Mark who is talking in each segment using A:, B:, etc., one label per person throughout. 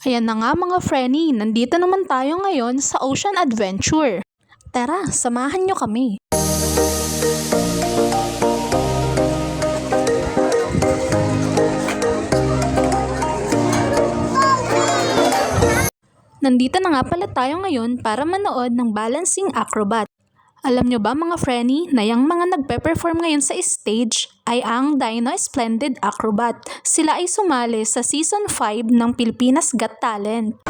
A: Ayan na nga mga Frenny, nandito naman tayo ngayon sa Ocean Adventure. Tara, samahan nyo kami. Nandito na nga pala tayo ngayon para manood ng balancing acrobat. Alam nyo ba mga Frenny na yung mga nagpe-perform ngayon sa stage ay ang Dino Splendid Acrobat. Sila ay sumali sa Season 5 ng Pilipinas Got Talent.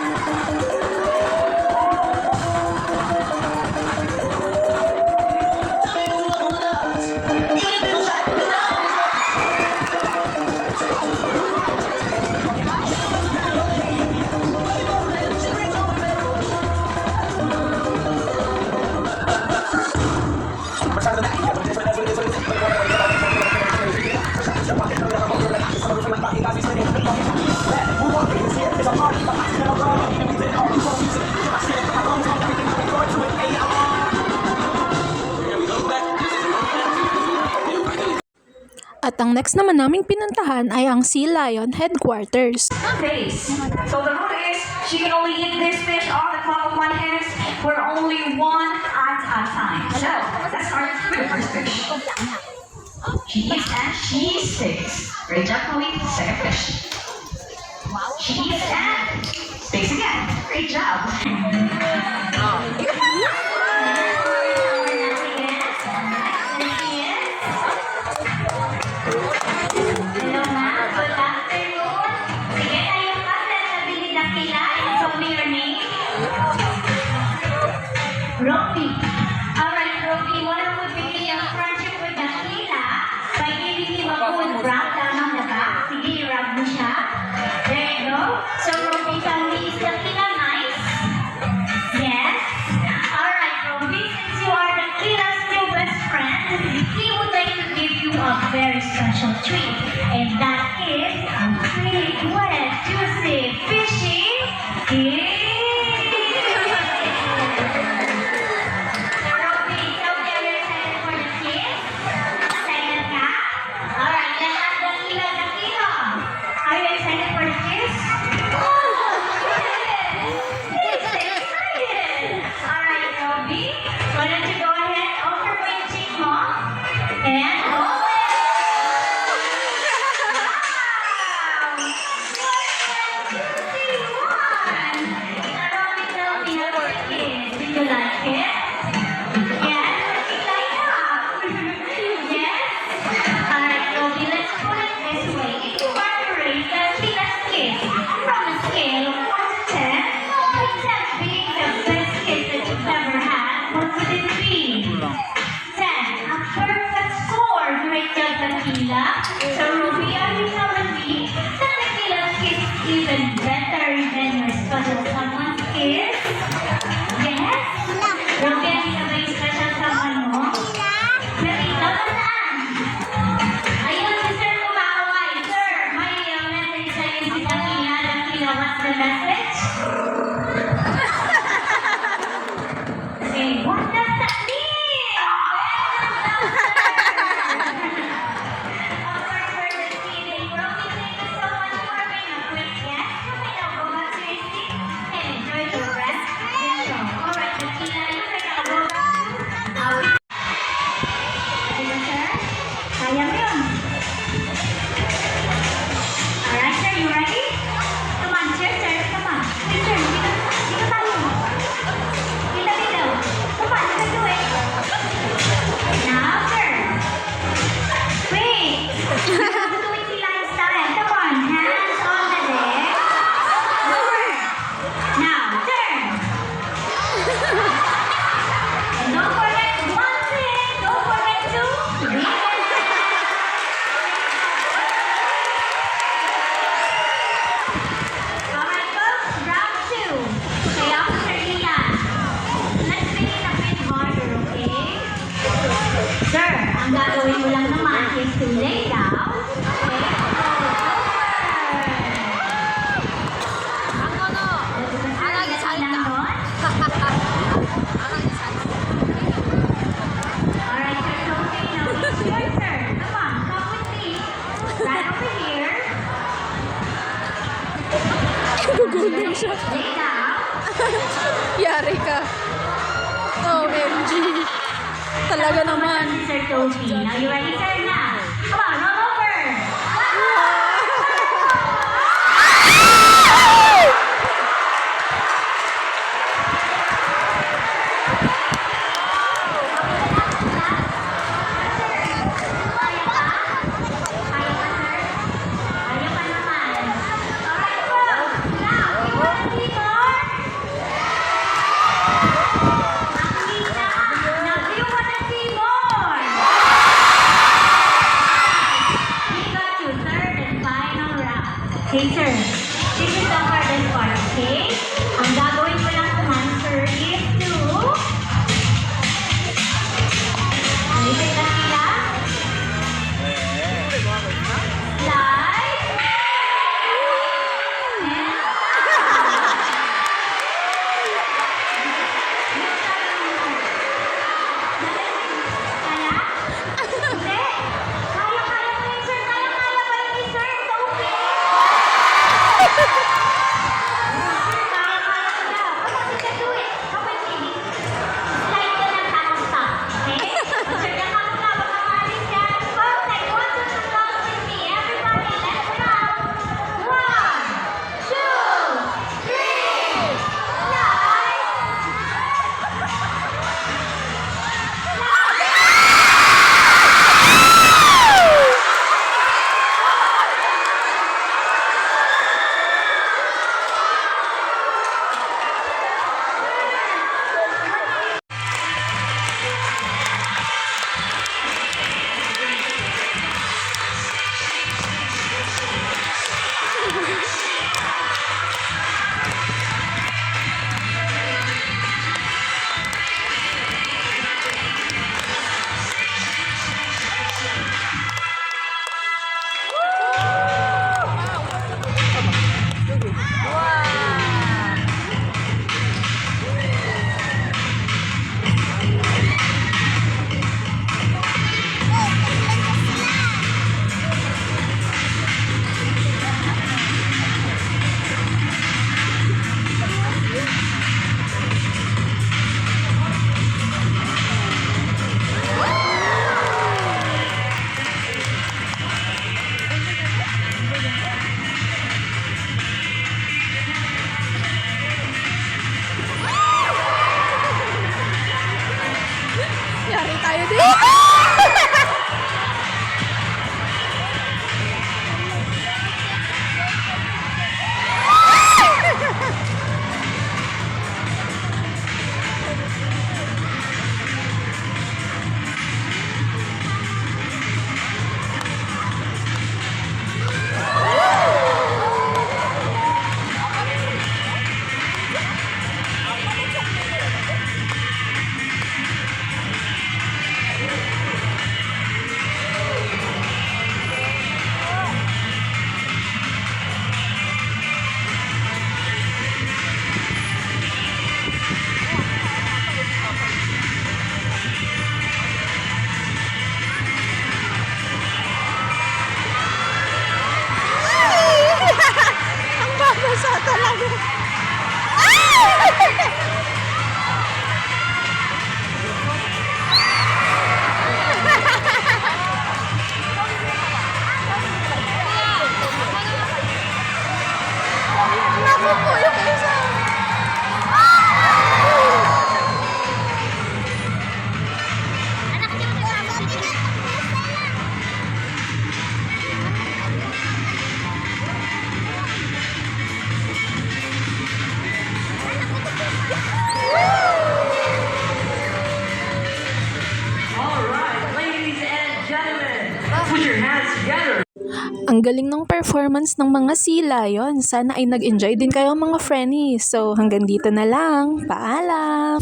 A: At ang next naman naming pinuntahan ay ang Sea Lion Headquarters.
B: Base. So the rule is she can only eat this fish off the top of one hand for only one at a time. So let's start with the first fish. She eats and she sticks. Great job, Chloe. Second fish. She eats and sticks again. Great job. Rocky. Alright, Rocky, what are we beginning your friendship with Dakila by giving him a good rub down on the back? Sige, rub mo siya. There you go. So, Rocky, tell me, is Dakila nice? Yes? Alright, Rocky, since you are Dakila's new best friend, he would like to give you a very special treat. And that is a big, wet, juicy, fishy kiss. So, Ruby, are you telling me that Dakila's kiss is even better than your special someone's kiss? Yes? Ruby, ano na ba yung special someone mo? Nakita mo saan? Ayun, si Sir kumaway. Sir, may message sa'yo si Dakila. Dakila, what's the message? Okay, what does that mean? Ang gagawin mo lang naman is to lay down
A: Marunong siya.
B: Now,
A: Yari ka. OMG. Talaga naman.
B: Sir Toby. Now you ready, sir? Now, come on, roll over. Kaya pa? Kaya pa, sir? Kaya pa naman. Alright, go. Now, you wanna see more? Nakita. Now, do you wanna see more? We got to third and final round. Okay, sir. This is the hardest part, okay? Ang gagawin ko lang naman, sir, is to... Nalipit na sila. Slide. Kaya? Hindi. Kaya mo yun, sir. Kaya pa yun ni sir. It's okay. Sir, kaya mo na. Come on, you can do it. Come on, baby. Slide ka lang, tapos stop. Okay? Sir, kaya mo na. Baka maalis ka. Perfect. 1, 2, 3, count with me. Everybody, let's count. 1, 2, 3. Slide.
A: Yari tayo din. Ang babasa talaga. Naku po yung isa. Ang galing ng performance ng mga Sea Lion. Sana ay nag-enjoy din kayo mga Frenny. So hanggang dito na lang. Paalam!